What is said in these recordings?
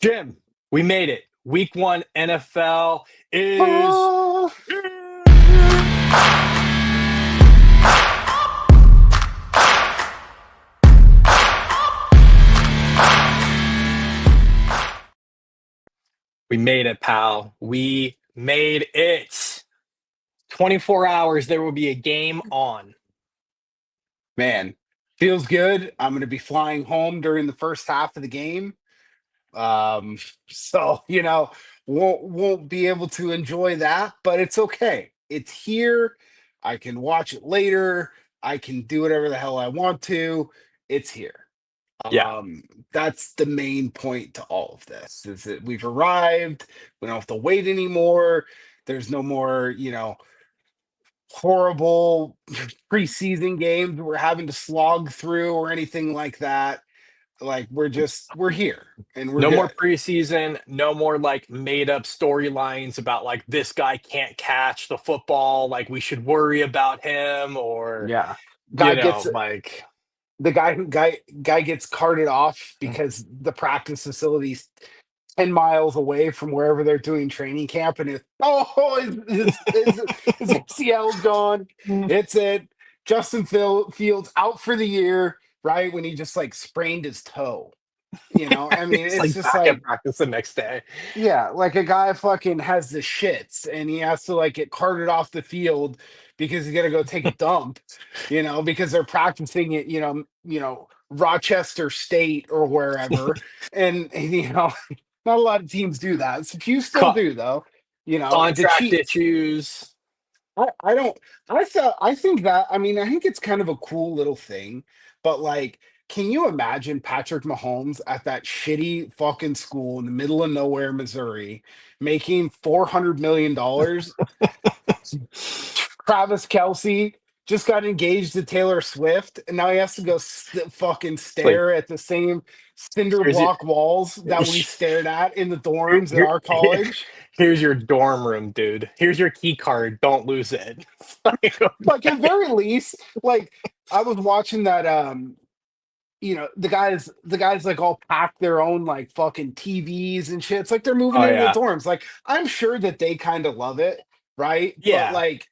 Jim, we made it. Week 1 NFL is Oh, we made it, pal. We made it. 24 hours, there will be a game on. man, feels good. I'm going to be flying home during the first half of the game. Um, so won't be able to enjoy that, but it's okay. It's here. I can watch it later. I can do whatever the hell I want to. It's here. Yeah. That's the main point to all of this is that we've arrived. We don't have to wait anymore. There's no more, horrible preseason games we're having to slog through or anything like that. Like we're here and we're No more good. preseason, no more like made up storylines about like this guy can't catch the football, like we should worry about him or Yeah. Guy gets like the guy gets carted off because the practice facility's 10 miles away from wherever they're doing training camp, and his ACL's gone. It's it. Justin Fields out for the year, right? When he just like sprained his toe. I mean, it's it's like just back at like, practice the next day. yeah, like a guy fucking has the shits and he has to like get carted off the field because he's gonna go take a dump, because they're practicing at, Rochester State or wherever. And not a lot of teams do that. So few still Co- do though. The Contract cheat. issues. I don't I think that, I mean, I think it's kind of a cool little thing, but like, can you imagine Patrick Mahomes at that shitty fucking school in the middle of nowhere, Missouri, making $400 million? Travis Kelsey just got engaged to Taylor Swift, and now he has to go fucking Like stare at the same cinder here's your block walls that we stared at in the here, dorms at here, our college. here's your dorm room, dude. Here's your key card. Don't lose it. Like, Like okay. at very least, like I was watching that the guys like all pack their own like fucking TVs and shit. It's like they're moving Oh into the yeah. dorms. Like I'm sure that they kind of love it, right? But Yeah. like,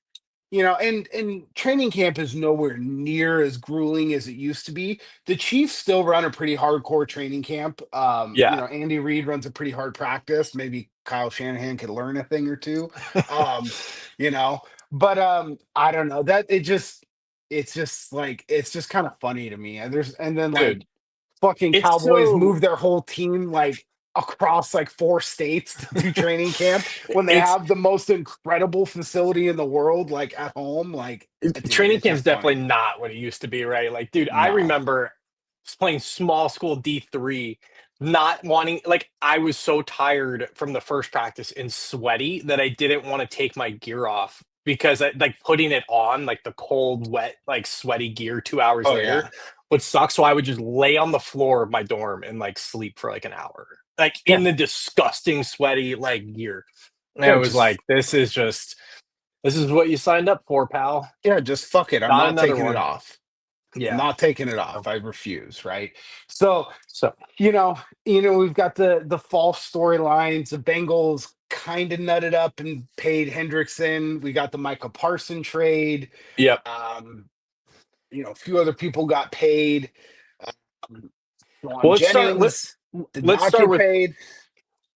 and training camp is nowhere near as grueling as it used to be. The Chiefs still run a pretty hardcore training camp. Yeah. Andy Reid runs a pretty hard practice. Maybe Kyle Shanahan could learn a thing or two. Um, you know, but I don't know. It's just like it's just kind of funny to me. And then like Dude. fucking It's Cowboys so move their whole team like across like 4 states to do training camp when they it's have the most incredible facility in the world, like at home. Like, dude, training it's camp's just definitely funny. not what it used to be, right? Like, dude, I No. remember playing small school D3, not wanting, like, I was so tired from the first practice and sweaty that I didn't want to take my gear off because I like putting it on, like the cold, wet, like sweaty gear 2 hours Oh later yeah. would suck. So I would just lay on the floor of my dorm and like sleep for like an hour, like Yeah. in the disgusting, sweaty, like gear. And Yeah. it was like, this is what you signed up for, pal. Just fuck it. I'm Not not another taking it one. off. I'm Yeah. not taking it off. I refuse. Right. So, So we've got the false storylines. The Bengals kind of nutted up and paid Hendrickson. We got the Michael Parson trade. yep. Um, a few other people got paid. Um, Well, Ron let's start. Jennings did Let's not start get with paid.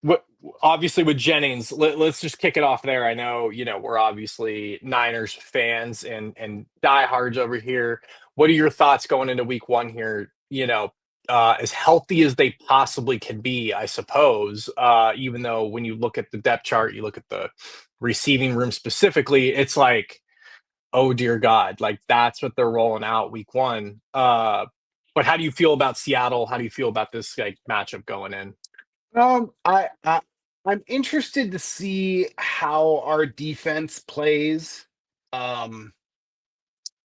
what obviously with Jennings. Let's just kick it off there. I know we're obviously Niners fans and diehards over here. What are your thoughts going into Week 1 here? As healthy as they possibly can be, I suppose. Even though when you look at the depth chart, you look at the receiving room specifically, it's like, oh dear God, like that's what they're rolling out Week 1. But how do you feel about Seattle? How do you feel about this like matchup going in? I'm interested to see how our defense plays um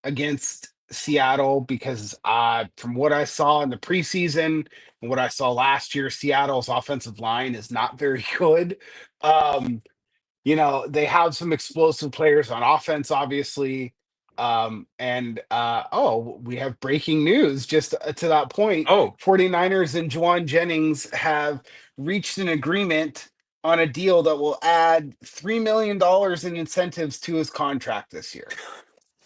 against Seattle because from what I saw in the preseason and what I saw last year, Seattle's offensive line is not very good. They have some explosive players on offense, obviously. Oh, we have breaking news just to that point. Oh, 49ers and Juwan Jennings have reached an agreement on a deal that will add $3 million in incentives to his contract this year.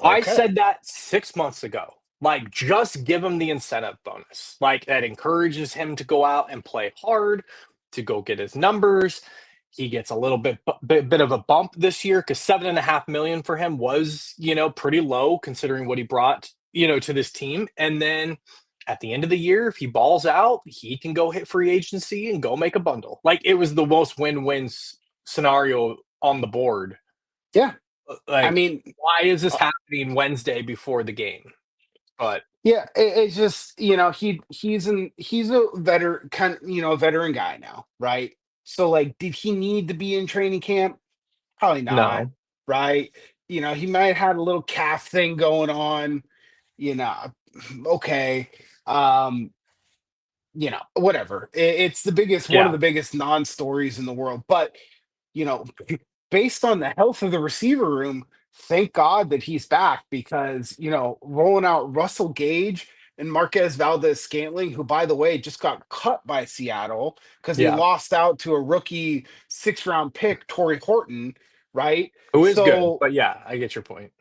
I Okay. said that 6 months ago. Like, just give him the incentive bonus. Like, that encourages him to go out and play hard, to go get his numbers. He gets a little bit of a bump this year because 7.5 million for him was, pretty low considering what he brought, to this team. And then at the end of the year, if he balls out, he can go hit free agency and go make a bundle. Like, it was the most win-win scenario on the board. Yeah. I Like, mean, why is this uh, happening Wednesday before the game? But yeah, it's just, he's a veteran kind of, a veteran guy now, right? So like, did he need to be in training camp? Probably not, no. right? He might have had a little calf thing going on, you know, okay. Um, whatever. It's the biggest, one of Yeah. the biggest non-stories in the world. But, you know, based on the health of the receiver room, thank God that he's back because, rolling out Russell Gage and Marquez Valdez Scantling, who, by the way, just got cut by Seattle because they Yeah. lost out to a rookie 6th round pick, Torrey Horton, right? Who is good. So, But yeah, I get your point.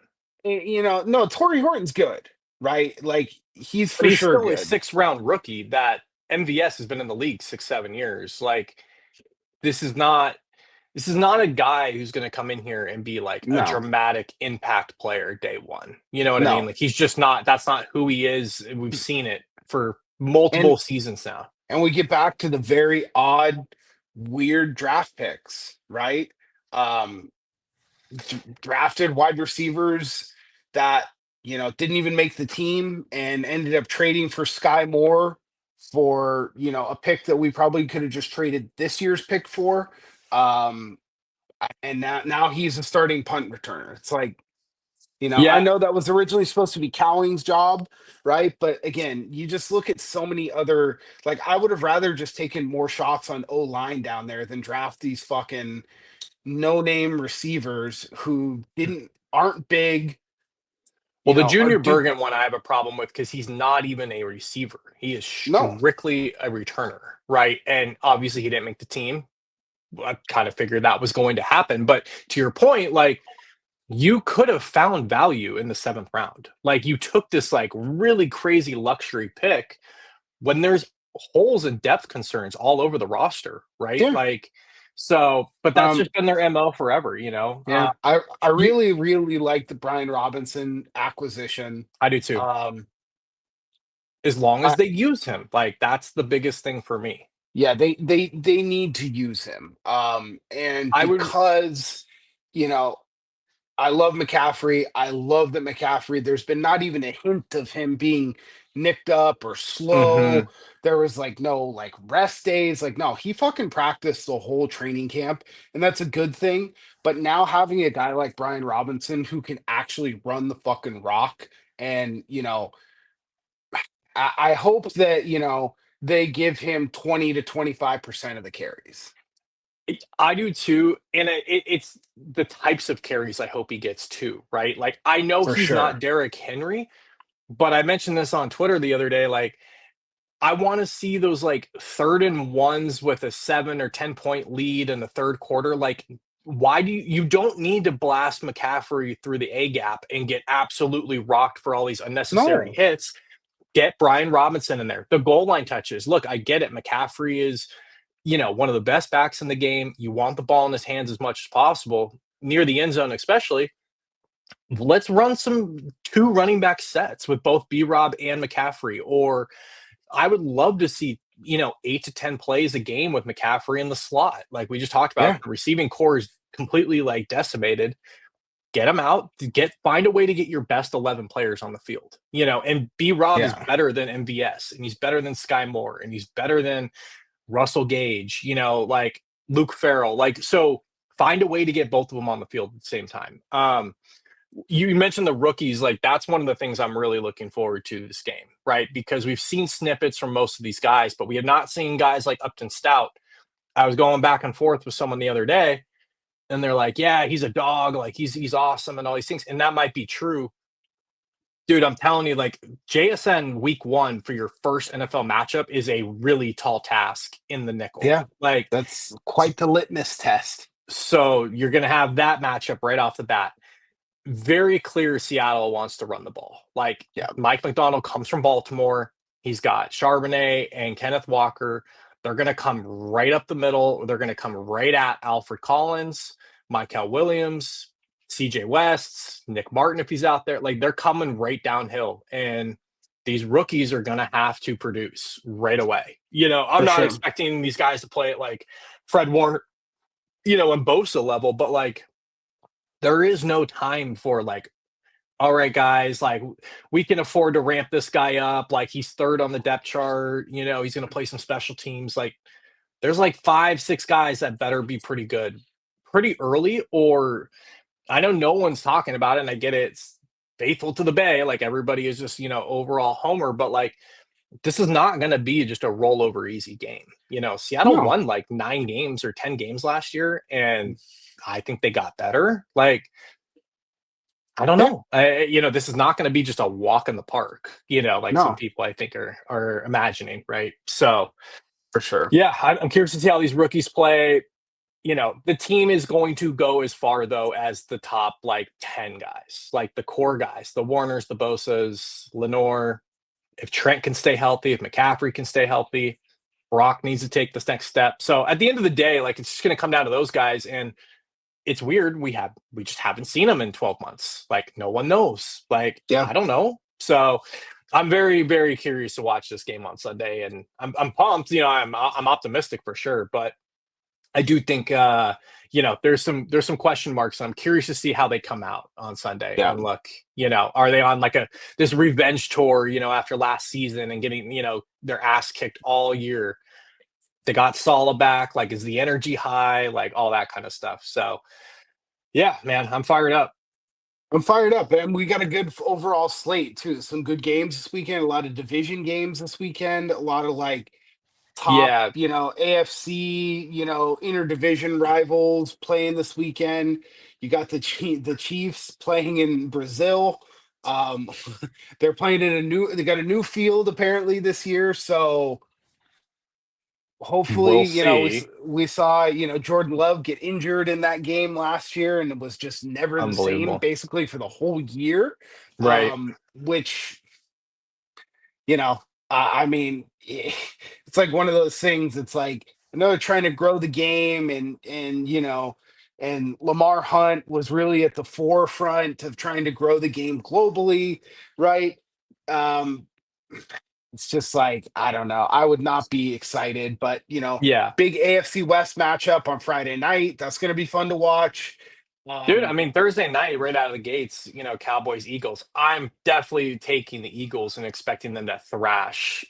no, Torrey Horton's good, right? Like, he's But for he's sure still a good. 6 round rookie that MVS has been in the league 6, 7 years. Like, this is not this is not a guy who's going to come in here and be like a No, dramatic impact player day one. You know what I mean? no. Like, he's just not. That's not who he is. And we've seen it for And multiple seasons now. and we get back to the very odd, weird draft picks, right? Um, Drafted wide receivers that didn't even make the team and ended up trading for Sky Moore for a pick that we probably could have just traded this year's pick for. Um, and now he's a starting punt returner. It's like, I Yeah. know that was originally supposed to be Cowling's job, right? But again, you just look at so many other, like, I would have rather just taken more shots on O line down there than draft these fucking no name receivers who aren't big, Well, the are Junior do Bergen one I have a problem with because he's not even a receiver. He is no. strictly a returner, right? And obviously he didn't make the team. I kind of figured that was going to happen. But to your point, like, you could have found value in the 7th round. Like, you took this like really crazy luxury pick when there's holes and depth concerns all over the roster, right? Yeah. Like, so, but that's Um, just been their MO forever, you know? yeah. I You, really, really like the Brian Robinson acquisition. I do too. Um, As long I, as they use him, like, that's the biggest thing for me. yeah, they need to use him. And I would. because, you know, I love McCaffrey. I love that McCaffrey, there's been not even a hint of him being nicked up or slow. Mhm. There was like no like rest days. Like, no, he fucking practiced the whole training camp, and that's a good thing. But now having a guy like Brian Robinson who can actually run the fucking rock, and I hope that they give him 20 to 25% of the carries. I do too, and it's the types of carries I hope he gets too, right? Like, I know For he's not sure. Derrick Henry, but I mentioned this on Twitter the other day. Like, I want to see those like 3rd and 1s with a 7 or 10 point lead in the third quarter. Like, why do you don't need to blast McCaffrey through the A gap and get absolutely rocked for all these unnecessary No. hits? Get Brian Robinson in there. The goal line touches. Look, I get it. McCaffrey is, one of the best backs in the game. You want the ball in his hands as much as possible, near the end zone, especially. Let's run some two running back sets with both B Rob and McCaffrey. Or I would love to see, 8 to 10 plays a game with McCaffrey in the slot. Like we just talked about, Yeah. the receiving core is completely like decimated. Get them out, find a way to get your best 11 players on the field. And B Rob is Yeah. better than MVS, and he's better than Sky Moore, and he's better than Russell Gage, like Luke Farrell. Like, so find a way to get both of them on the field at the same time. You mentioned the rookies, like that's one of the things I'm really looking forward to this game, right? Because we've seen snippets from most of these guys, but we have not seen guys like Upton Stout. I was going back and forth with someone the other day, and they're like, "Yeah, he's a dog, like he's awesome and all these things." And that might be true, Dude, I'm telling you, like JSN week one for your first NFL matchup is a really tall task in the nickel. Yeah, Like, that's quite the litmus test. so you're going to have that matchup right off the bat. Very clear Seattle wants to run the ball. Like Yeah, Mike McDonald comes from Baltimore. He's got Charbonnet and Kenneth Walker. They're going to come right up the middle. They're going to come right at Alfred Collins, Michael Williams, CJ West, Nick Martin if he's out there. Like they're coming right downhill. And these rookies are going to have to produce right away. I'm for not sure. expecting these guys to play at like Fred Warner, and Bosa level, but like there is no time for like, all right, guys, like we can afford to ramp this guy up. Like he's third on the depth chart. He's going to play some special teams. Like there's like 5, 6 guys that better be pretty good pretty early. Or I know no one's talking about it, and I get it. It's faithful to the Bay. Like everybody is just, overall homer, but like this is not going to be just a rollover easy game. Seattle No, won like 9 games or 10 games last year, and I think they got better. Like, I don't yeah, know. This is not going to be just a walk in the park, like some no, people I think are imagining, right? So, for sure. yeah, I'm curious to see how these rookies play. The team is going to go as far though as the top like 10 guys, like the core guys, the Warners, the Bosas, Lenore. If Trent can stay healthy, if McCaffrey can stay healthy, Brock needs to take this next step. So at the end of the day, like it's just going to come down to those guys. And it's weird. We just haven't seen them in 12 months. Like no one knows. Like Yeah, I don't know. So I'm very, very curious to watch this game on Sunday, and I'm pumped. I'm optimistic for sure, but I do think there's some question marks. And I'm curious to see how they come out on Sunday. yeah. And look, are they on like this revenge tour? After last season and getting their ass kicked all year. They got Sala back. Like, is the energy high? Like all that kind of stuff. So yeah, man, I'm fired up. I'm fired up, and we got a good overall slate too. Some good games this weekend. A lot of division games this weekend. A lot of like top, Yeah, AFC, interdivision rivals playing this weekend. You got the Chiefs playing in Brazil. Um, they're playing in they got a new field apparently this year, so hopefully, we'll see. we saw, Jordan Love get injured in that game last year, and it was just never the same Unbelievable. basically for the whole year. Right. Which, you know, I mean, it's like one of those things. It's like I know they're trying to grow the game, and Lamar Hunt was really at the forefront of trying to grow the game globally, right? Um, it's just like I don't know. I would not be excited, but Yeah. big AFC West matchup on Friday night. That's going to be fun to watch. Dude, I Um, mean, Thursday night, right out of the gates, Cowboys, Eagles. I'm definitely taking the Eagles and expecting them to thrash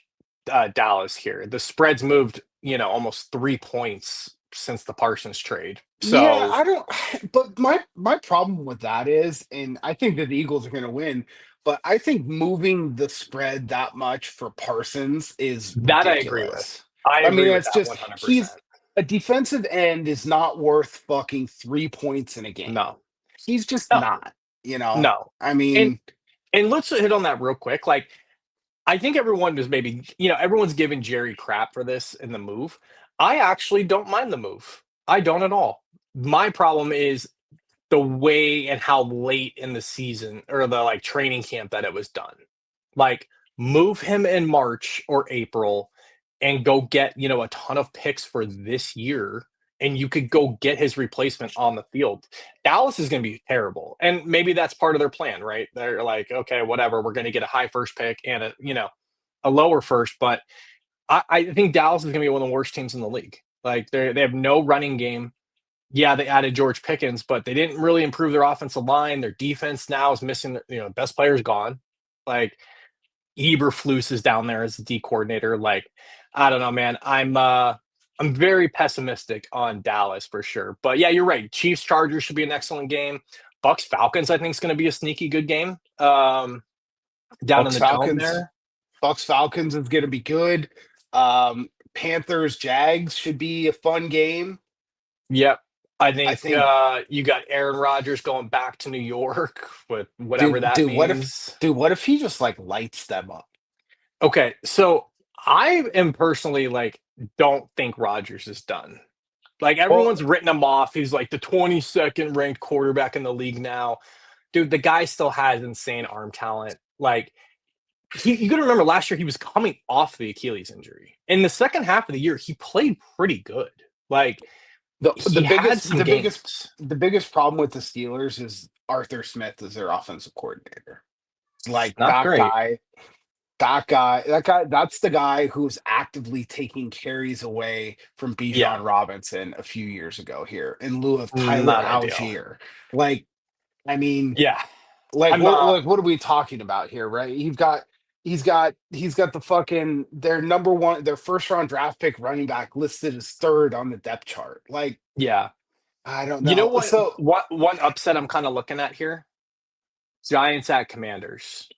Dallas here. The spread's moved, almost 3 points since the Parsons trade. Yeah, So I don't. But my problem with that is, and I think that the Eagles are going to win, but I think moving the spread that much for Parsons is that I agree with. ridiculous. I I mean, agree with it's that just 100%. he's a defensive end is not worth fucking 3 points in a game. No, He's just no, not. no. I And mean, and let's hit on that real quick. Like, I think everyone is maybe, everyone's giving Jerry crap for this in the move. I actually don't mind the move. I don't at all. My problem is the way and how late in the season or the like training camp that it was done. Like move him in March or April and go get, a ton of picks for this year and you could go get his replacement on the field. Dallas is going to be terrible. And maybe that's part of their plan, right? They're like, okay, whatever, we're going to get a high first pick and a lower first, but I think Dallas is going to be one of the worst teams in the league. Like they have no running game. Yeah, they added George Pickens, but they didn't really improve their offensive line. Their defense now is missing, best player's gone. Like Eberflus is down there as the D coordinator. Like, I don't know, man. I'm very pessimistic on Dallas for sure. But yeah, you're right. Chiefs Chargers should be an excellent game. Bucks Falcons, I think, is going to be a sneaky good game. Down in Bucks the dome Falcons, there. Bucks Falcons is going to be good. Panthers Jags should be a fun game. Yep. I I think think, you got Aaron Rodgers going back to New York with whatever dude, that dude, means. what if he just like lights them up? Okay, so I am personally like don't think Rodgers is done. Like Well, everyone's written him off. He's like the 22nd ranked quarterback in the league now. Dude, the guy still has insane arm talent. Like you got to remember last year he was coming off the Achilles injury. In the second half of the year, he played pretty good. Like the he had biggest some the biggest games. the biggest problem with the Steelers is Arthur Smith as their offensive coordinator. Like Not great. that's the guy who's actively taking carries away from Yeah, Bijan Robinson a few years ago here in lieu of Tyler not ideal. Algier. Like, I mean, Yeah, like I'm what are we talking about here, right? He's got the fucking their first round draft pick running back listed as third on the depth chart. Like, yeah. I don't You know know. what? So What one upset I'm kind of looking at here? Giants at Commanders.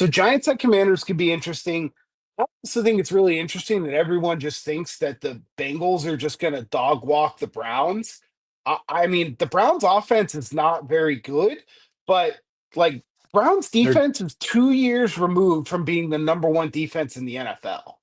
Giants at Commanders could be interesting. I also think it's really interesting that everyone just thinks that the Bengals are just going to dog walk the Browns. I mean, the Browns offense is not very good, but like Browns They're defense is 2 years removed from being the number one defense in the NFL.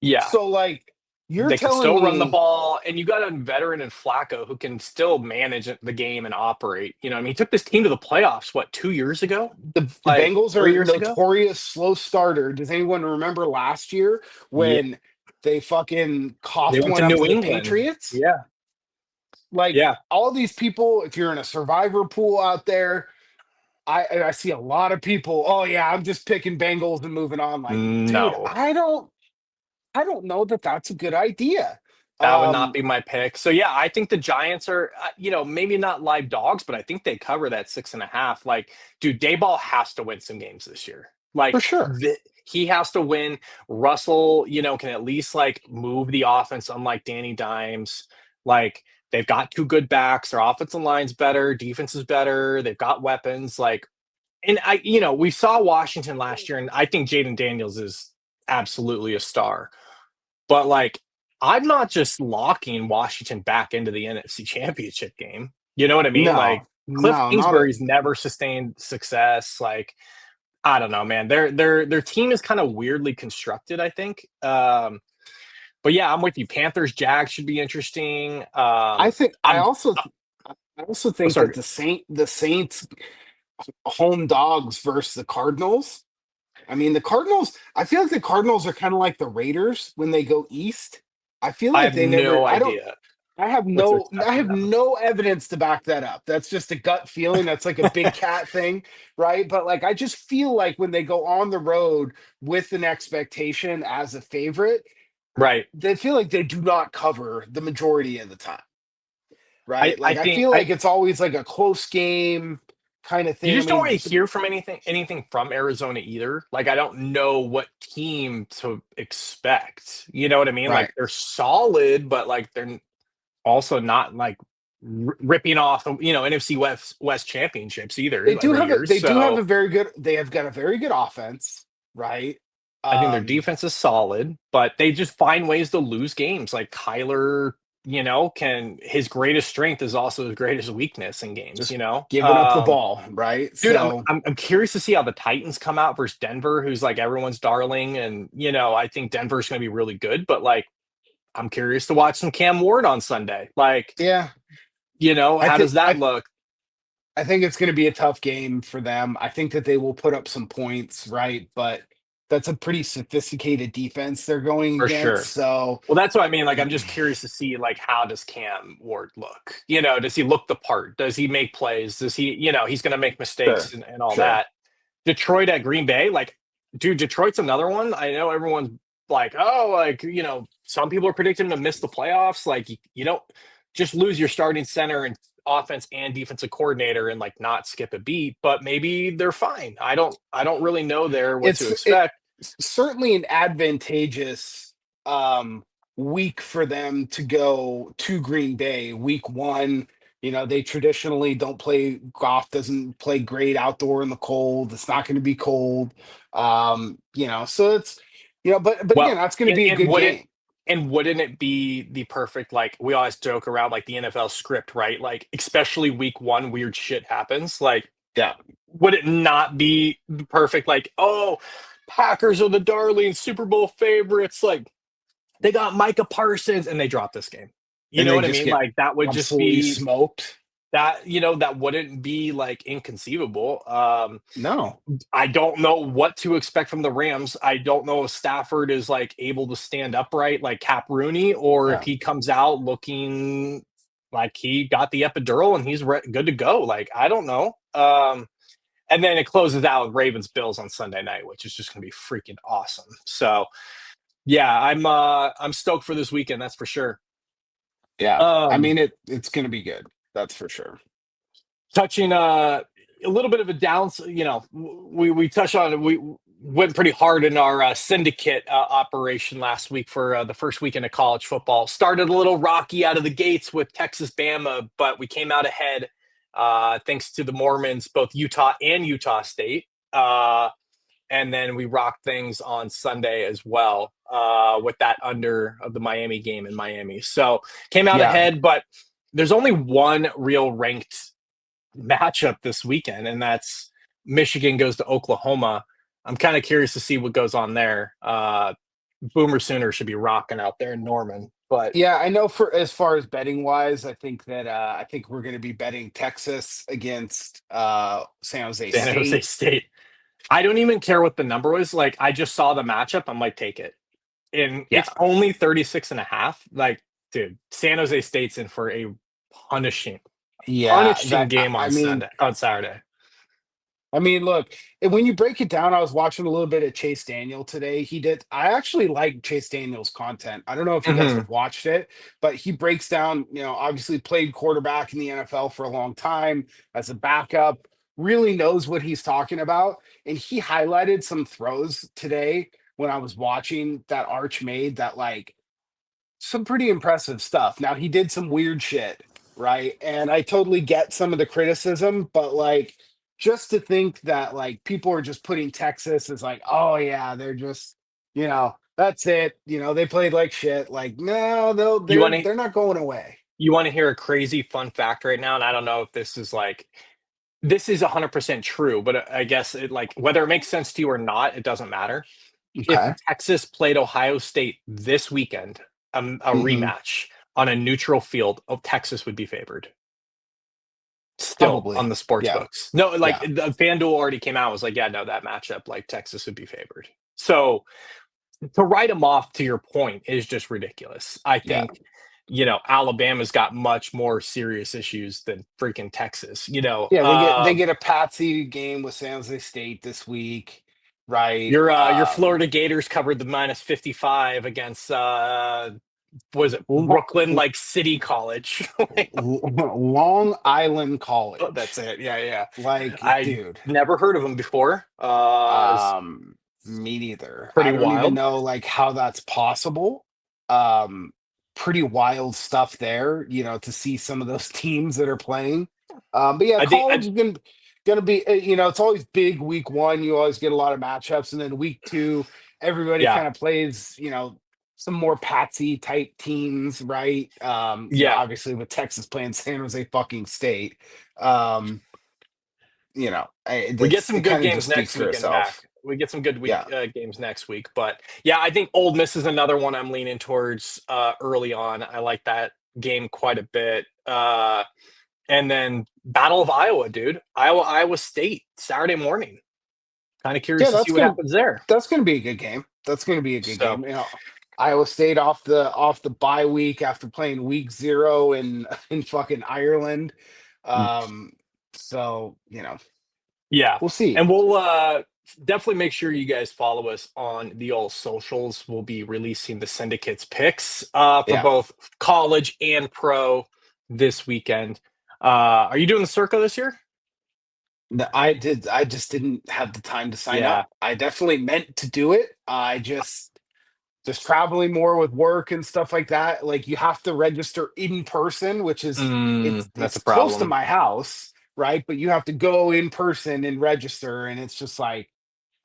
yeah. So like you're They can telling still run the me ball, and you got a veteran in Flacco who can still manage the game and operate. You know, I mean, he took this team to the playoffs, what, 2 years ago? the Like Bengals three are years ago? notorious slow starter. Does anyone remember last year Yeah. when they fucking They coughed went to one up New to the England. Patriots? Yeah. Like Yeah. all these people, if you're in a survivor pool out there, I see a lot of people. Oh yeah, I'm just picking Bengals and moving on. Like, dude, No. I don't know that that's a good idea. That would not Um, be my pick. So yeah, I think the Giants are, maybe not live dogs, but I think they cover that 6.5. Like, dude, Dayball has to win some games this year. for Like, sure. he has to win. Russell, can at least like move the offense, unlike Danny Dimes. Like, they've got two good backs. Their offensive line's better, defense is better. They've got weapons. Like, and we saw Washington last year, and I think Jaden Daniels is absolutely a star. But like, I'm not just locking Washington back into the NFC Championship game. You know what I mean? Like, No, Cliff no, not a Kingsbury's never sustained success. Like, I don't know, man. Their team is kind of weirdly constructed, I think. But yeah, I'm with you. Panthers, Jags should be interesting. I think I'm I also oh, think that sorry. the Saints home dogs versus the Cardinals. I mean, the Cardinals, I feel like the Cardinals are kind of like the Raiders when they go east. I feel I like have they never no I don't idea I have what to no expect I from have them. no evidence to back that up. That's just a gut feeling. That's like a big cat thing, right? But like I just feel like when they go on the road with an expectation as a favorite, Right. they feel like they do not cover the majority of the time, I, right? I Like I think feel I like it's always like a close game kind of you thing. I just don't mean, really hear from anything from Arizona either. Like I don't know what team to expect. You know what I mean? Like right. they're solid, but like they're also not like ripping off NFC West championships either every year. They do have So a very good they have got a very good offense, right? I think their Um defense is solid, but they just find ways to lose games. Like Kyler, can his greatest strength is also his greatest weakness in games. just giving up the ball, right? Dude, I'm, So I'm I'm curious to see how the Titans come out versus Denver, who's like everyone's darling, and I think Denver's going to be really good. But like, I'm curious to watch some Cam Ward on Sunday. Like, yeah, I how think does that I look? I think it's going to be a tough game for them. I think that they will put up some points, right? But that's a pretty sophisticated defense they're going For against. sure. So Well, that's what I mean. Like, I'm just curious to see like how does Cam Ward look? Does he look the part? Does he make plays? Does he? He's going to make sure, mistakes and all sure. that. Detroit at Green Bay, like, dude, Detroit's another one. I know everyone's like, oh, like, some people are predicting to miss the playoffs. Like, you don't just lose your starting center and offense and defensive coordinator and like not skip a beat, but maybe they're fine. I don't really know there what to It expect. certainly an advantageous week for them to go to Green Bay. Week one, they traditionally don't play. Goff doesn't play great outdoor in the cold. It's not going to be cold. So it's but again, Well, that's going to and, be a and good would it game. And wouldn't it be the perfect, like we always joke around like the NFL script, right? Like especially week one, weird shit happens. Like, Yeah. would it not be the perfect? Like, oh, Packers are the darling Super Bowl favorites. Like they got Micah Parsons and they dropped this game. You And know they what I just mean? get Like that would just absolutely be smoked. that. That wouldn't be like inconceivable. No. I don't know what to expect from the Rams. I don't know if Stafford is like able to stand upright like Cap Rooney, or if Yeah. he comes out looking like he got the epidural and he's good to go. Like I don't know. And then it closes out with Ravens Bills on Sunday night, which is just going to be freaking awesome. So yeah, I'm stoked for this weekend. That's for sure. Yeah. I Um, mean, it's going to be good. That's for sure. touching a little bit of a down, we touched on, we went pretty hard in our syndicate operation last week for the first weekend of college football. Started a little rocky out of the gates with Texas Bama, but we came out ahead thanks to the Mormons, both Utah and Utah State. And then we rocked things on Sunday as well with that under of the Miami game in Miami. So came out Yeah. ahead, but there's only one real ranked matchup this weekend, and that's Michigan goes to Oklahoma. I'm kind of curious to see what goes on there. Boomer Sooner should be rocking out there in Norman, but Yeah, I know for as far as betting wise, I think we're going to be betting Texas against San Jose San Jose State. State. I don't even care what the number was. Like, I just saw the matchup. I'm like, take it. And Yeah. it's only 36 and a half. Like, dude, San Jose State's in for a punishing, Yeah, punishing game I on mean, Saturday. look, and when you break it down, I was watching a little bit of Chase Daniel today. I actually like Chase Daniel's content. I don't know if you guys Mm-hmm. have watched it, but he breaks down, obviously played quarterback in the NFL for a long time as a backup, really knows what he's talking about. And he highlighted some throws today when I was watching that Arch made that like some pretty impressive stuff. Now he did some weird shit, right? And I totally get some of the criticism, but like just to think that like people are just putting Texas as like, oh yeah, they're just, that's it. They played like shit. Like, no, You want to they're not going away. you want to hear a crazy fun fact right now? And I don't know if this is 100% true, but I guess it like whether it makes sense to you or not, it doesn't matter. If Okay. Texas played Ohio State this weekend, a Hmm. rematch on a neutral field, Texas would be favored still on Probably. the sports Yeah. books. No, like Yeah. the FanDuel already came out, was like, yeah, no, that matchup, like Texas would be favored. So to write them off, to your point, is just ridiculous. I Yeah. think, Alabama's got much more serious issues than freaking Texas. Yeah. They get a patsy game with San Jose State this week, right? Your Florida Gators covered the minus 55 against was it Brooklyn like City College? Long Island Oh, that's College. it. Yeah, yeah. Like, I dude, never heard of them before. It's me neither. I pretty don't even wild. know like how that's possible. Um, Pretty wild stuff there, to see some of those teams that are playing. But yeah, I think college is gonna be, it's always big week one. You always get a lot of matchups, and then week two, everybody yeah, kind of plays, some more patsy type teams, right? yeah. Obviously with Texas playing San Jose fucking State. Um, We get it some good kind of games just speaks next for weekend back. itself. We get some good week Yeah. games next week, but yeah, I think Old Miss is another one I'm leaning towards early on. I like that game quite a bit. And then Battle of Iowa, dude. Iowa State Saturday morning. Kind of Yeah, curious to see what happens there. that's gonna be a good game. That's gonna be a good So game. Iowa State off the bye week after playing week zero in in fucking Ireland. Um, so yeah, we'll see. and we'll definitely make sure you guys follow us on the old socials. We'll be releasing the syndicates picks for Yeah. both college and pro this weekend. Are you doing the Circa this year? I just didn't have the time to sign Yeah. up. I definitely meant to do it. I just traveling more with work and stuff like that. Like you have to register in person, which is That's it's a close to problem. my house, right? But you have to go in person and register, and it's just like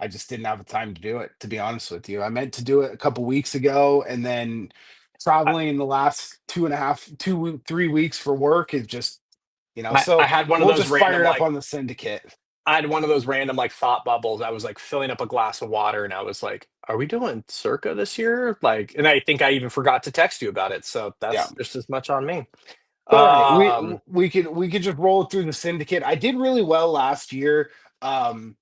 I just didn't have the time to do it, to be honest with you. I meant to do it a couple weeks ago, and then I, traveling the last 3 weeks for work is just, I so had one of we'll those just fire random it up like on the syndicate. I had one of those random like thought bubbles. I was like filling up a glass of water and I was like, are we doing Circa this year? Like, and I think I even forgot to text you about it. So Yeah. that's just as much on me. All right, we Um, we could just roll through the syndicate. I did really well last year, um,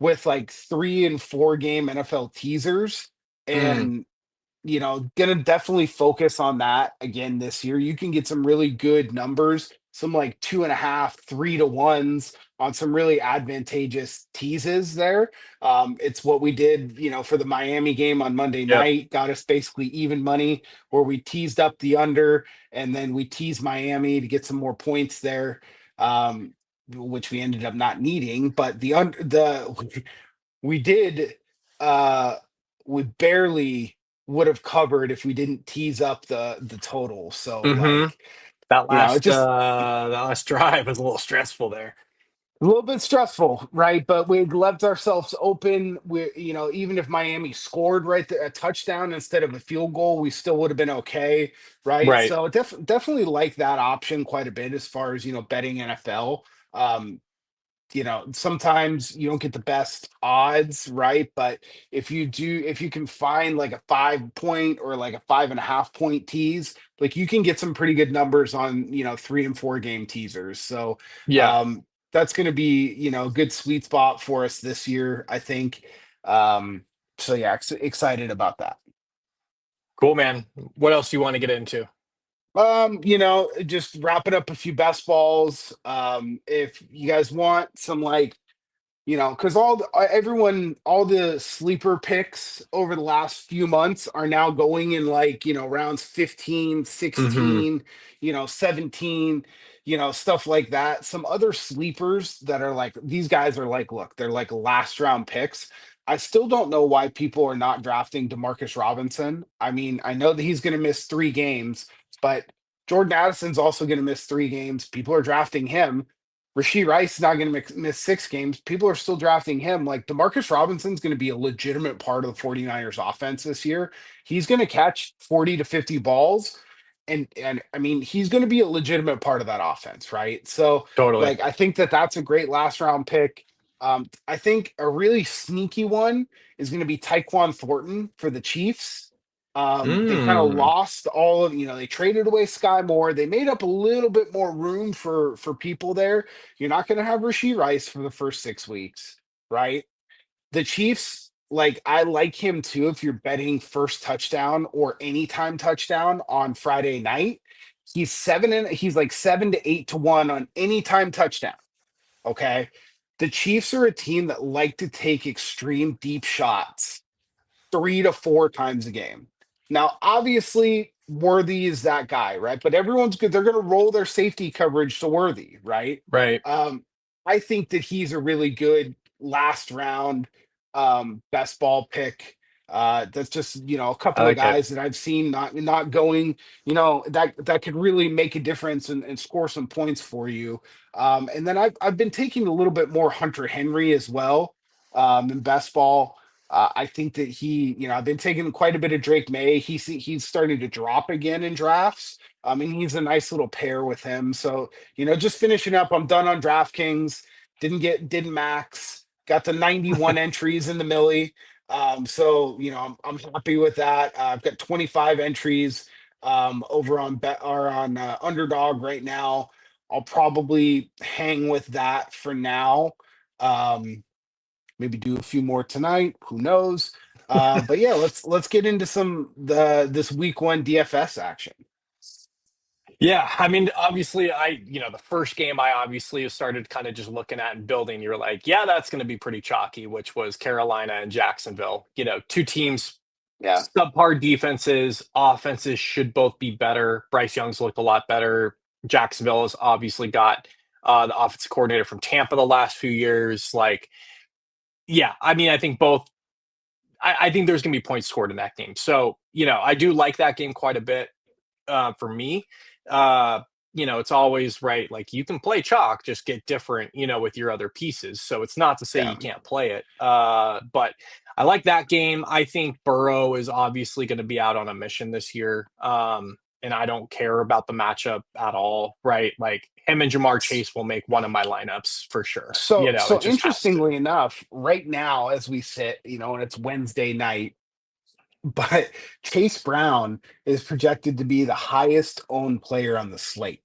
with like 3 and 4 game NFL teasers, mm, and gonna definitely focus on that again this year. You can get some really good numbers, some like 2.5, 3 to 1s on some really advantageous teases there. It's what we did, for the Miami game on Monday yep. night, got us basically even money where we teased up the under and then we teased Miami to get some more points there. Which we ended up not needing, but we did uh we barely would have covered if we didn't tease up the total. So Hmm. like, it just That last drive was a little stressful there. a little bit stressful, right? But we left ourselves open. Even if Miami scored right there, a touchdown instead of a field goal, we still would have been okay, right? Right. So definitely like that option quite a bit as far as betting NFL. Um, sometimes you don't get the best odds, right? But if you can find like a 5 point or like a 5.5 point tease, like you can get some pretty good numbers on 3 and 4 game teasers. So Yeah. um, that's going to be a good sweet spot for us this year, I think. Um, so yeah, excited about that. Cool, man. What else do you want to get into? Just wrapping up a few best balls. If you guys want some like because all the sleeper picks over the last few months are now going in like, rounds 15, Hmm. 16, 17, stuff like that. Some other sleepers that are like, these guys are like, look, they're like last round picks. I still don't know why people are not drafting Demarcus Robinson. I mean, I know that he's going to miss 3 games, but Jordan Addison's also going to miss 3 games. People are drafting him. Rasheed Rice is not going to miss 6 games. People are still drafting him. Like Demarcus Robinson's going to be a legitimate part of the 49ers offense this year. He's going to catch 40 to 50 balls. And I mean, he's going to be a legitimate part of that offense, right? So, Totally. like, I think that that's a great last round pick. I think a really sneaky one is going to be Tyquan Thornton for the Chiefs. They kind of Mm, lost all of, they traded away Sky Moore. They made up a little bit more room for people there. You're not going to have Rasheed Rice for the first 6 weeks, right? The Chiefs, like I like him too. If you're betting first touchdown or anytime touchdown on Friday night, he's like 7 to 8 to 1 on anytime touchdown. Okay. The Chiefs are a team that like to take extreme deep shots 3 to 4 times a game. Now, obviously, Worthy is that guy, right? But everyone's good. They're going to roll their safety coverage to Worthy, right? right. Um, I think that he's a really good last round best ball pick. That's just a I couple of like it. guys that I've seen not going, that could really make a difference and score some points for you. And then I've been taking a little bit more Hunter Henry as well in best ball. I think that I've been taking quite a bit of Drake May. He's starting to drop again in drafts. And he's a nice little pair with him. So, just finishing up, I'm done on DraftKings. Didn't max. Got the 91 entries in the Millie. So, I'm happy with that. I've got 25 entries over on bet or on Underdog right now. I'll probably hang with that for now. Um, Maybe do a few more tonight. Who knows? But yeah, let's get into some this week one DFS action. Yeah, I mean, obviously, the first game I obviously started kind of just looking at and building. You're like, yeah, that's going to be pretty chalky, which was Carolina and Jacksonville. Two teams, Yeah. subpar defenses, offenses should both be better. Bryce Young's looked a lot better. Jacksonville has obviously got the offensive coordinator from Tampa the last few years. Like, yeah, I mean, I think both. I think there's going to be points scored in that game. So, I do like that game quite a bit for me. Uh, it's always right. Like you can play chalk, just get different, with your other pieces. So it's not to say Yeah. you can't play it. But I like that game. I think Burrow is obviously going to be out on a mission this year. And I don't care about the matchup at all, right? Like him and Jamar Chase will make one of my lineups for sure. So It just has to. interestingly enough, right now as we sit, and it's Wednesday night, but Chase Brown is projected to be the highest owned player on the slate,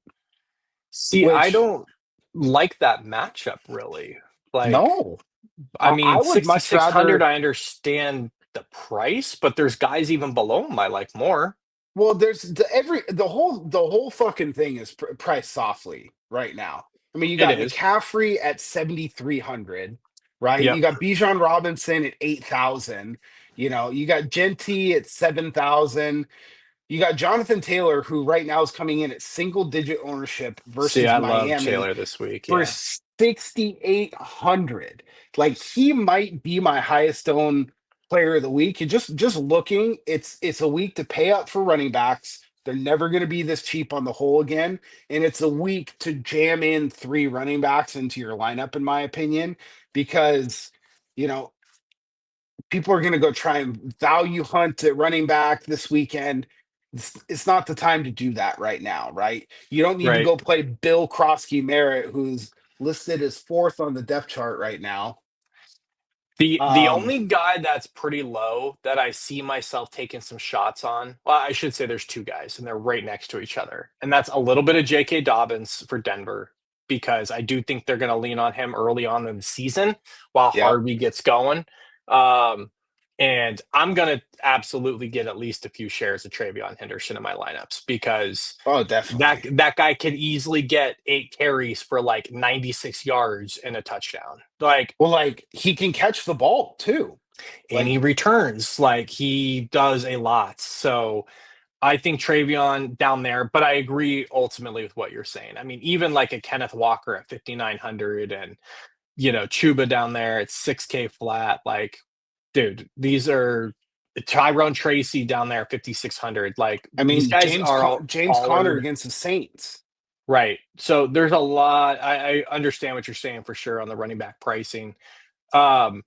See, I which don't like that matchup really. Like, no, I I mean, would much 6,600, rather. I understand the price, but there's guys even below him I like more. Well, there's the whole fucking thing is priced softly right now. I mean, you It got is. McCaffrey at 7,300, right? You Yep. got Bijan Robinson at 8,000. You got Genty at 7,000. You got Jonathan Taylor, who right now is coming in at single digit ownership See, versus I love Miami Taylor this week. for Yeah. 6,800. Like he might be my highest owned player of the week. And just looking, it's a week to pay up for running backs. They're never going to be this cheap on the whole again. And it's a week to jam in three running backs into your lineup, in my opinion, because you know people are going to go try and value hunt at running back this weekend. It's not the time to do that right now, right? You don't need to Right. go play Bill Krosky Merritt, who's listed as fourth on the depth chart right now. The Um, only guy that's pretty low that I see myself taking some shots on, well, I should say there's two guys and they're right next to each other. And that's a little bit of J.K. Dobbins for Denver because I do think they're going to lean on him early on in the season while yep. Harvey gets going. Um, and I'm going to absolutely get at least a few shares of Travion Henderson in my lineups because Oh, that definitely. that guy could easily get 8 carries for like 96 yards and a touchdown. Like, Well, like he can catch the ball too. and he Like, returns. Like he does a lot. So I think Travion down there, but I agree ultimately with what you're saying. I mean, even like a Kenneth Walker at 5,900 and Chuba down there at 6K flat. Like, dude, these are Tyrone Tracy down there at 5,600. Like I these mean, guys are all James Conner taller. against the Saints. Right. So there's a lot. I understand what you're saying for sure on the running back pricing. Um,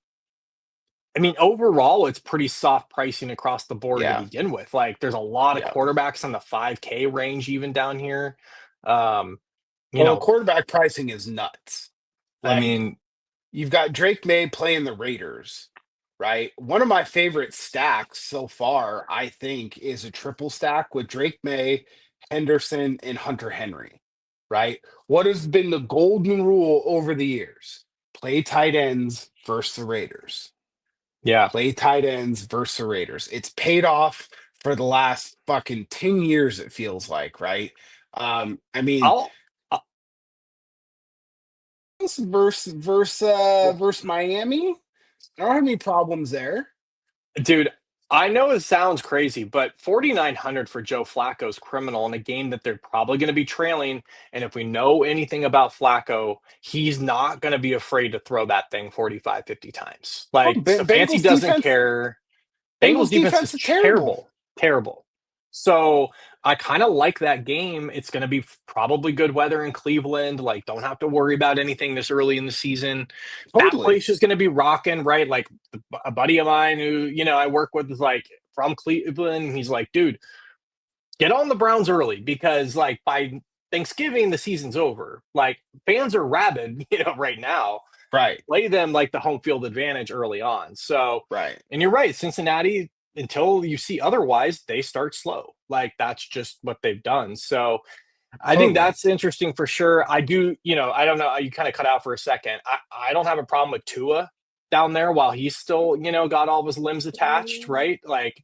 I mean, overall, it's pretty soft pricing across the board to Yeah, begin with. Like, there's a lot of yeah. quarterbacks in the 5K range, even down here. Um, you Well, know, quarterback pricing is nuts. I Like, mean, you've got Drake May playing the Raiders, right? One of my favorite stacks so far, I think, is a triple stack with Drake May, Henderson, and Hunter Henry, right? What has been the golden rule over the years? Play tight ends versus the Raiders. yeah, Play tight ends versus the Raiders. It's paid off for the last fucking 10 years, it feels like, right? I mean, I'll, uh, versus Miami. I don't have any problems there. dude, I know it sounds crazy, but 4,900 for Joe Flacco is criminal in a game that they're probably going to be trailing. And if we know anything about Flacco, he's not going to be afraid to throw that thing 45, 50 times. Oh, Like, Stefanski doesn't care. Bengals Bengals defense is defense is terrible. terrible, terrible. So I kind of like that game. It's going to be probably good weather in Cleveland. Like, don't have to worry about anything this early in the season. That Totally. place is going to be rocking, right? Like a buddy of mine who I work with is like from Cleveland. He's like, dude, get on the Browns early because like by Thanksgiving the season's over. Like fans are rabid, right now Right. play them like the home field advantage early on. So, Right. and you're right, Cincinnati, until you see otherwise, they start slow. Like that's just what they've done. So I think Totally. that's interesting for sure. I do, I don't know, you kind of cut out for a second. I don't have a problem with Tua down there while he's still, got all of his limbs attached, right? Like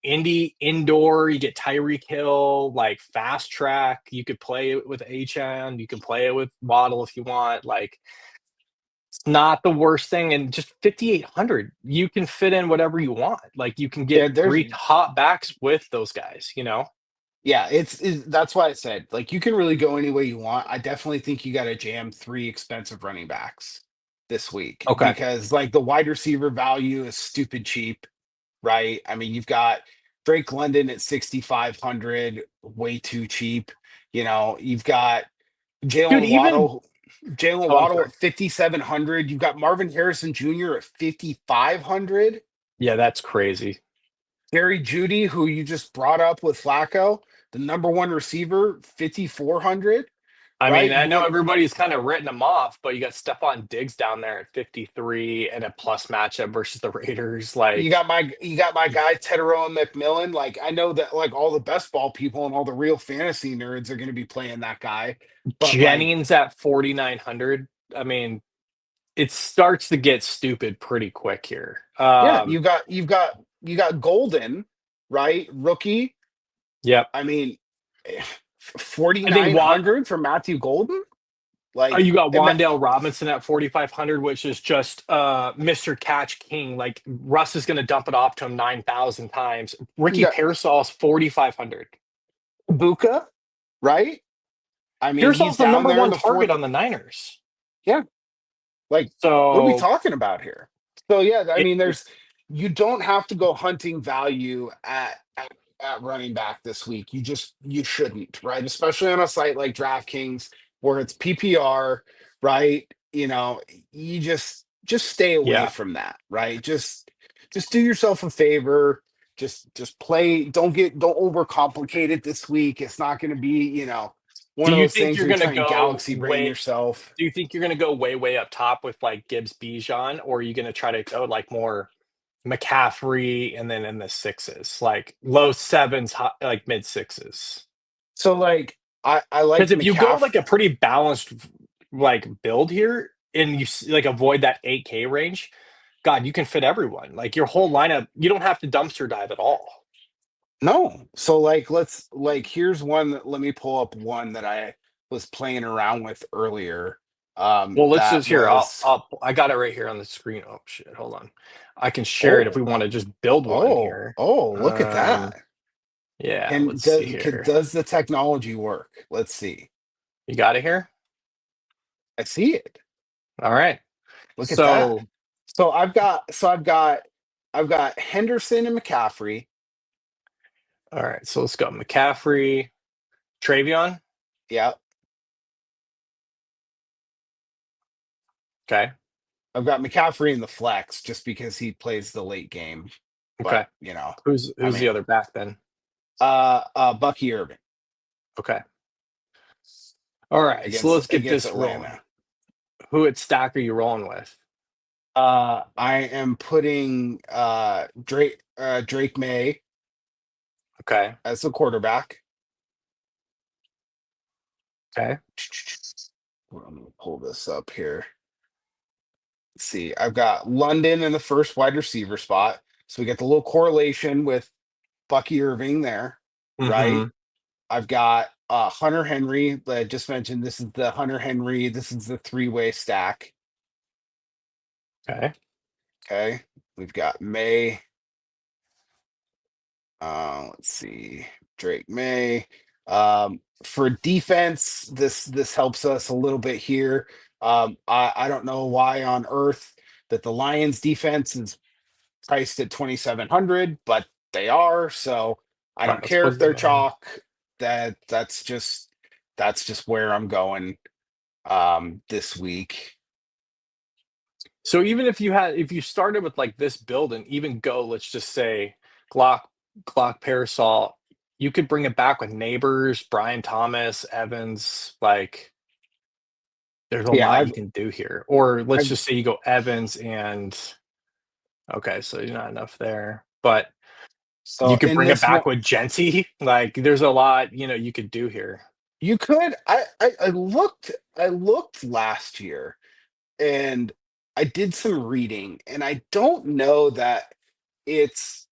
Indy indoor, you get Tyreek Hill, like fast track. You could play it with Achan, you can play it with Waddle if you want. Like not the worst thing. And just 5,800, you can fit in whatever you want. Like you can get Yeah, there's three hot backs with those guys. yeah, that's why I said like you can really go any way you want. I definitely think you got to jam three expensive running backs this week Okay. because like the wide receiver value is stupid cheap, right? I mean, you've got Drake London at 6,500, way too cheap. You've got Dude, Jalen even Waddle, Jalen oh, I'm Waddle sorry. at 5,700. You've got Marvin Harrison Jr. at 5,500. Yeah, that's crazy. Jerry Judy, who you just brought up with Flacco, the number one receiver, 5,400. I mean, Right? I know everybody's kind of written them off, but you got Stephon Diggs down there at 53 and a plus matchup versus the Raiders. Like You got my guy Tedero McMillan. Like I know that like all the best ball people and all the real fantasy nerds are going to be playing that guy, but like Jennings at 4,900. I mean, it starts to get stupid pretty quick here. yeah, you got Golden, right? Rookie. Yep. I mean, I think 4,900 for Matthew Golden. Like you got Wandale Robinson at 4,500, which is just Mr. Catch King. Like Russ is going to dump it off to him 9,000 times. you Ricky got Pearsall's 4,500. Buka, right? I mean, he's Pearsall's the down number there in one the target fourth. on the Niners. Yeah, like, what are we So talking about here? So yeah, I it, mean, you don't have to go hunting value at running back this week. You shouldn't, right? Especially on a site like DraftKings where it's PPR, right? You just stay away yeah. from that, right? Just do yourself a favor. Just play. Don't overcomplicate it this week. It's not going to be, Do one of you those think things you're where you going to try and go galaxy brain way yourself. Do you think you're going to go way up top with like Gibbs Bijan, or are you going to try to go like more McCaffrey and then in the sixes, like low sevens, like mid sixes? So like I like Because if you go McCaff. like a pretty balanced like build here and like avoid that 8K range, God, you can fit everyone. Like your whole lineup, you don't have to dumpster dive at all. No. So like here's one let me pull up one that I was playing around with earlier. Well, let's That just here. was I got it right here on the screen. Oh shit, hold on. I can share it if we want to just build one here. look at Um, that. yeah, let's see here. Does the technology work? Let's see. You got it here? I see it. All right. Look at that. So, I've got Henderson and McCaffrey. all right. So let's go. McCaffrey, Travion. Yeah. Okay. I've got McCaffrey in the flex just because he plays the late game. Okay. But I Who's the mean, other back then? Bucky Irvin Okay. All right. So let's get against this rolling. Atlanta. Who at stack are you rolling with? I am putting Drake May Okay. as the quarterback. Okay. Well, I'm gonna pull this up here. Let's see, I've got London in the first wide receiver spot, so we get the little correlation with Bucky Irving there, right? Mm-hmm. I've got Hunter Henry that I just mentioned. This is the Hunter Henry. This is the three-way stack. Okay. Okay, we've got May. Let's see, Drake May. For defense, this helps us a little bit here. I don't know why on earth that the Lions defense is priced at 2,700, but they are. So I All right. don't Let's care if plug they're them in. chalk. That's just where I'm going this week. So even if you started with like this build and even go, let's just say Glock Parasol, you could bring it back with Neighbors, Brian Thomas, Evans. Like there's a Yeah, lot you can do here. Or let's I've just say you go Evans and okay, so you're not enough there. But you so could in bring it this one. back with Genty. Like there's a lot, you could do here. You could. I looked last year and I did some reading, and it's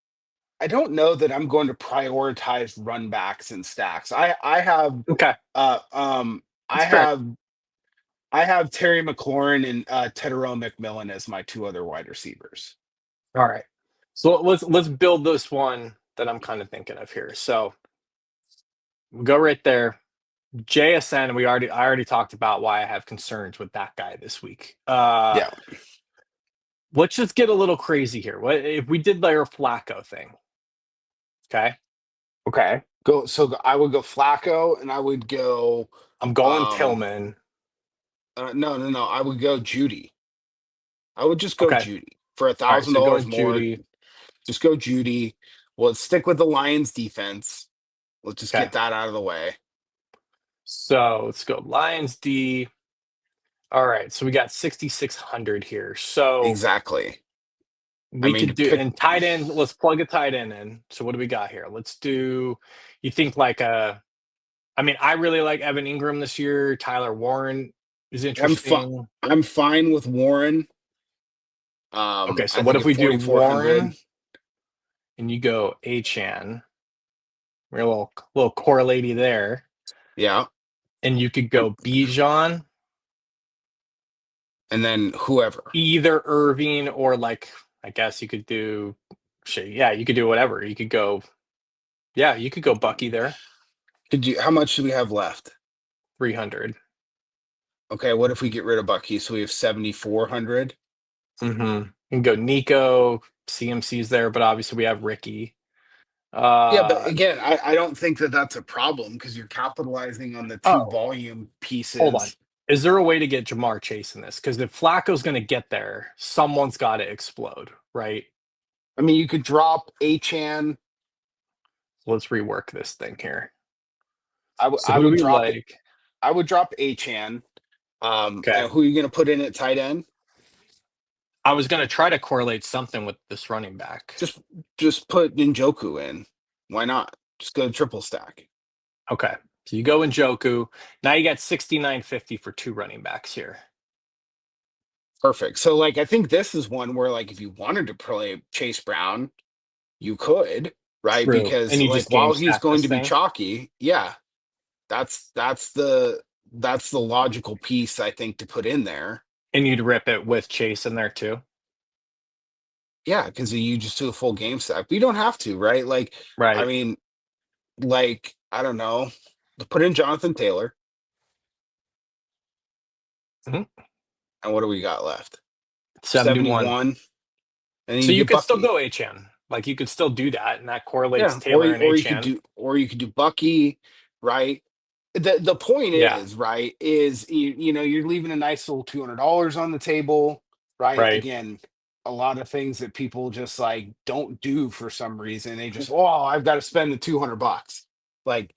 I don't know that I'm going to prioritize run backs and stacks. Okay. Uh um I That's fair. have I have Terry McLaurin and Tedero McMillan as my two other wide receivers. All right. So let's build this one that I'm kind of thinking of here. So go right there. JSN, I already talked about why I have concerns with that guy this week. Yeah. Let's just get a little crazy here. What if we did like our Flacco thing? Okay. Okay. I would go Flacco, and I would go. I'm going Um, Tillman. no, no, no. I would go Judy. I would just go Okay. Judy for a All right. thousand So dollars going more. Judy. Just go Judy. Let's stick with the Lions defense. Let's just Okay. get that out of the way. So let's go Lions D. All right. So we got 6,600 here. So Exactly. I we mean, could to do, pick. and tight end, let's plug a tight end in. So what do we got here? Let's do, you think like I mean, I really like Evan Ingram this year. Tyler Warren is I'm fine. interesting. I'm fine with Warren. Okay. So I what think if at we do 4,400. Warren and you go Achan? We're a little correlaty there. Yeah. And you could And go Bijan, and then whoever. either Irving or like, I guess you could do, shit, yeah, you could do whatever. You could go, yeah, you could go Bucky there, How much do we have left? 300. Okay, what if we get rid of Bucky? So we have 7,400. Mm-hmm. You can go Nico, CMC's there, but obviously we have Ricky. Yeah, but Uh, again, I don't think that that's a problem because you're capitalizing on the two oh, volume hold on. pieces. Is there a way to get Jamar Chase in this? Because if Flacco's going to get there, someone's got to explode, right? I mean, you could drop Achan. Let's rework this thing here. So I who do would we drop it. like? I would drop Achan. Okay. And who are you going to put in at tight end? I was going to try to correlate something with this running back. Just just put Njoku in. Why not? Just go triple stack. Okay. So you go in Joku. Now you got 6,950 for two running backs here. Perfect. So like I think this is one where like if you wanted to play Chase Brown, you could, right? True. Because And you just like game while he's stack going this to be thing. chalky, yeah, that's the logical piece I think to put in there. And you'd rip it with Chase in there too. Yeah, because you just do a full game stack. But you don't have to, right? Like, I Right. mean, like, I don't know. Put in Jonathan Taylor. Mhm. And what do we got left? 71. 71. And then So you you get could still Bucky. go HN. Like you could still do that. And that correlates Yeah. Or Taylor and HN. you could do Bucky, right? The point Yeah. is, right, is you're leaving a nice little $200 on the table, right? Right. Again, a lot of things that people just like don't do for some reason. They just, oh, I've got to spend the $200. Like,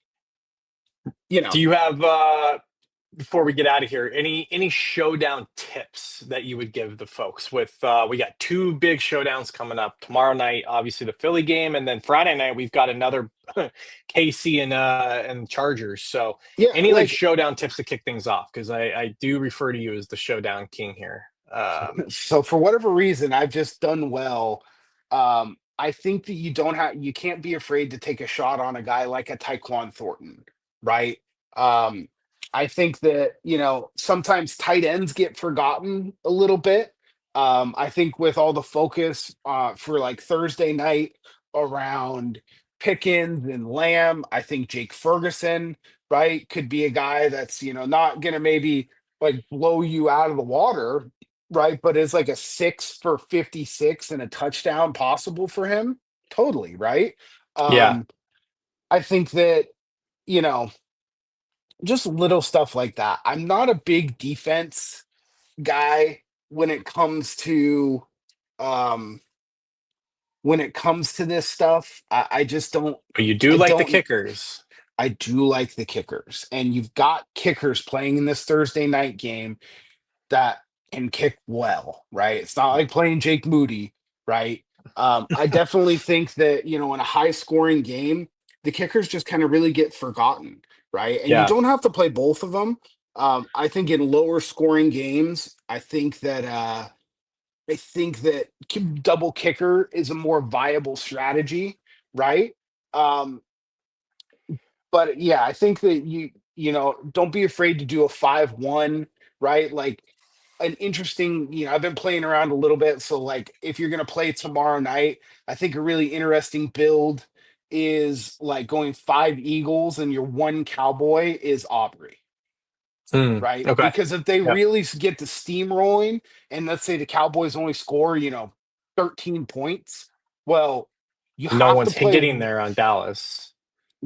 you Do know, you have before we get out of here, any showdown tips that you would give the folks with we got two big showdowns coming up tomorrow night, obviously the Philly game, and then Friday night we've got another KC and Chargers. So yeah, any like like showdown tips to kick things off? Because I do refer to you as the showdown king here. so for whatever reason, I've just done well. I think that you can't be afraid to take a shot on a guy like a Tyquan Thornton, right? Um, I think that, sometimes tight ends get forgotten a little bit. I think with all the focus for like Thursday night around Pickens and Lamb, I think Jake Ferguson, right, could be a guy that's, not gonna maybe like blow you out of the water, right? But is like a 6 for 56 and a touchdown possible for him? Totally, right? Yeah. Um, I think that, you know, just little stuff like that. I'm not a big defense guy when it comes to um this stuff. I just don't But you do I like the don't kickers. I do like the kickers. And you've got kickers playing in this Thursday night game that can kick well, right? It's not like playing Jake Moody, right? I definitely think that, in a high scoring game, the kickers just kind of really get forgotten, right? And you Yeah. don't have to play both of them. I think in lower scoring games, double kicker is a more viable strategy, right? Um, but yeah, I think that don't be afraid to do a 5-1, right? Like an interesting, I've been playing around a little bit. So like if you're gonna play tomorrow night, I think a really interesting build is like going 5 Eagles and your one Cowboy is Aubrey, Hmm. right? Okay. Because if they Yep. really get to steamrolling and let's say the Cowboys only score, 13 points, well, You No have to one's play. getting there on Dallas.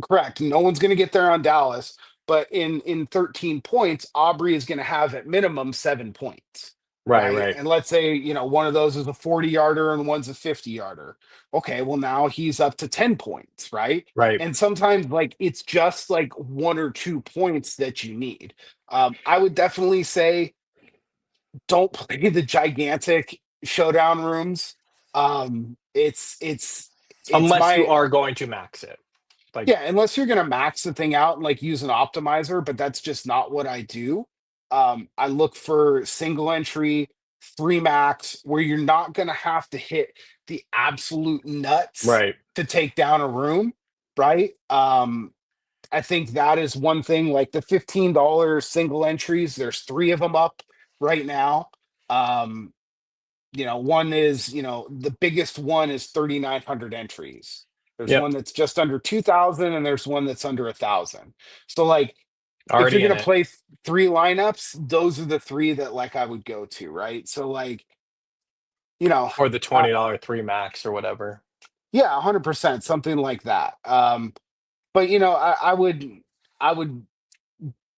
Correct. No one's going to get there on Dallas, but in 13 points, Aubrey is going to have at minimum 7 points, Right, right? right, And let's say, one of those is a 40-yarder and one's a 50-yarder. Okay, well now he's up to 10 points, right? right. And sometimes like it's just like 1 or 2 points that you need. I would definitely say don't play the gigantic showdown rooms. It's Unless you my are going to max it. Like, Yeah, unless you're gonna max the thing out and like use an optimizer, but that's just not what I do. I look for single entry, three max, where you're not gonna have to hit the absolute nuts right. to take down a room, right? I think that is one thing. Like the $15 single entries, there's three of them up right now. Um, one is, the biggest one is 3,900 entries. There's Yep. one that's just under 2,000 and there's one that's under 1,000. So like if you're Already going in to it. play three lineups, those are the three that like I would go to, right? So like, you know, Or the uh, $20 three max or whatever. yeah, 100%, something like that. But I would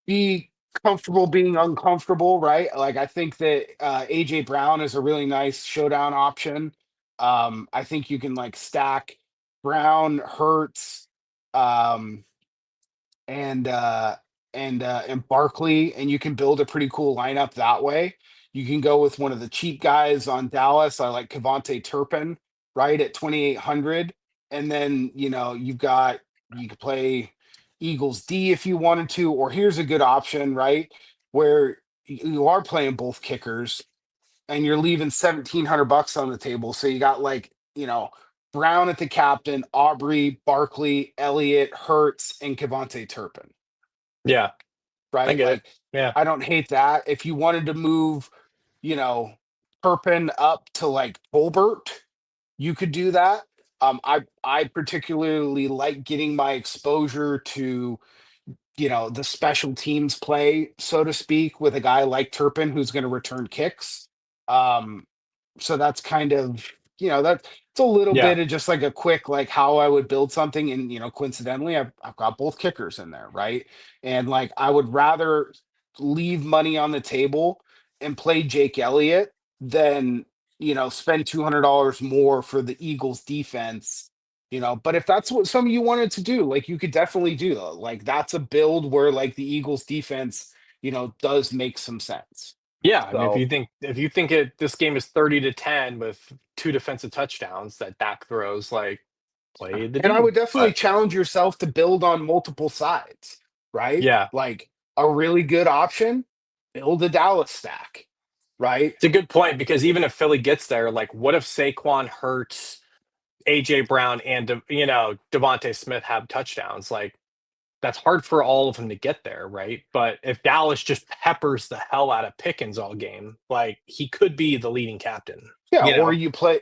be comfortable being uncomfortable, right? Like I think that AJ Brown is a really nice showdown option. I think you can like stack Brown, Hurts, um, and Barkley, and you can build a pretty cool lineup that way. You can go with one of the cheap guys on Dallas. I like Cavante Turpin, right at 2,800, and then you could play Eagles D if you wanted to, or here's a good option, right, where you are playing both kickers and you're leaving 1,700 bucks on the table. So you got like Brown at the captain, Aubrey, Barkley, Elliott, Hertz, and Cavante Turpin, Yeah, I right? get it. Like, Yeah. I don't hate that. If you wanted to move, you know, Turpin up to like Tolbert, you could do that. I particularly like getting my exposure to the special teams play, so to speak, with a guy like Turpin who's going to return kicks. Um, so that's kind of that it's a little Yeah. bit of just like a quick like how I would build something, and coincidentally I've got both kickers in there, right? And like I would rather leave money on the table and play Jake Elliott than spend $200 more for the Eagles defense. But if that's what some of you wanted to do, like you could definitely do that. Like that's a build where like the Eagles defense does make some sense. Yeah. I mean, So if you think this game is 30-10 with two defensive touchdowns that Dak throws, like play the And I D. would definitely But challenge yourself to build on multiple sides, right? yeah, Like a really good option, build a Dallas stack, right? it's a good point because even if Philly gets there, like what if Saquon hurts AJ Brown and Devontae Smith have touchdowns? Like that's hard for all of them to get there, right? But if Dallas just peppers the hell out of Pickens all game, like he could be the leading captain, Yeah, you or know? you play,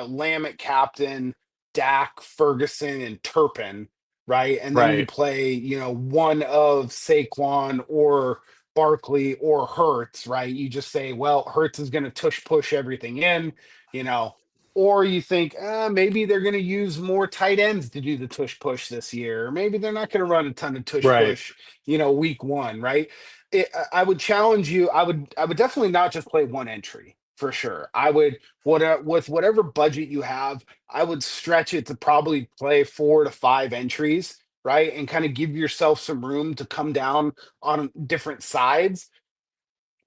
Lamb at captain, Dak, Ferguson, and Turpin, right? And then you Right, play, one of Saquon or Barkley or Hertz, right? You just say, well, Hertz is going to tush push everything in, you know, or you think maybe they're going to use more tight ends to do the tush push this year. Or maybe they're not going to run a ton of tush right. push, week one, right? I would challenge you. I would definitely not just play one entry for sure. I would with whatever budget you have, I would stretch it to probably play 4 to 5 entries, right, and kind of give yourself some room to come down on different sides.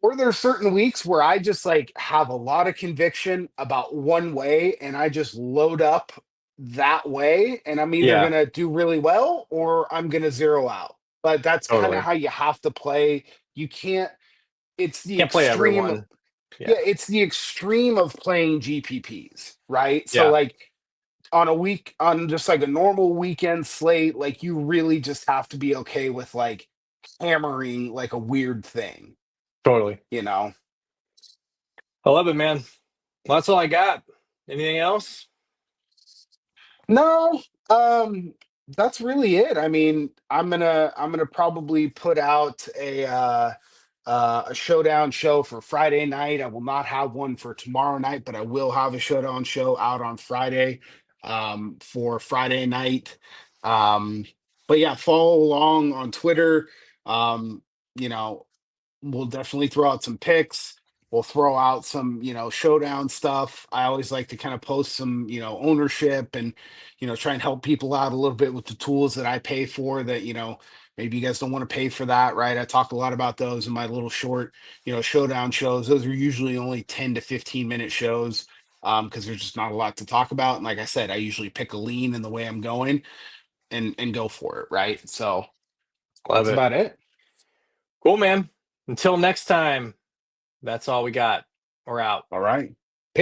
Or there's certain weeks where I just like have a lot of conviction about one way, and I just load up that way, and I'm either Yeah, gonna do really well or I'm gonna zero out. But that's kind of totally. how you have to play. You can't it's the Can't play extreme. everyone. Yeah, Yeah, it's the extreme of playing GPPs, right? So yeah, like on just like a normal weekend slate, like you really just have to be okay with like hammering like a weird thing, totally. you know? I love it, man. Well, that's all I got. Anything else? No, that's really it. I mean, I'm gonna probably put out a showdown show for Friday night. I will not have one for tomorrow night, but I will have a showdown show out on Friday. for Friday night. Um, but yeah, follow along on Twitter. Um, you know, we'll definitely throw out some picks. We'll throw out some, showdown stuff. I always like to kind of post some, ownership and, try and help people out a little bit with the tools that I pay for that, maybe you guys don't want to pay for that, right? I talk a lot about those in my little short, showdown shows. Those are usually only 10 to 15-minute shows because there's just not a lot to talk about. And like I said, I usually pick a lean in the way I'm going and go for it, right? So Love that's it. about it. Cool, man. Until next time, that's all we got. We're out. All right.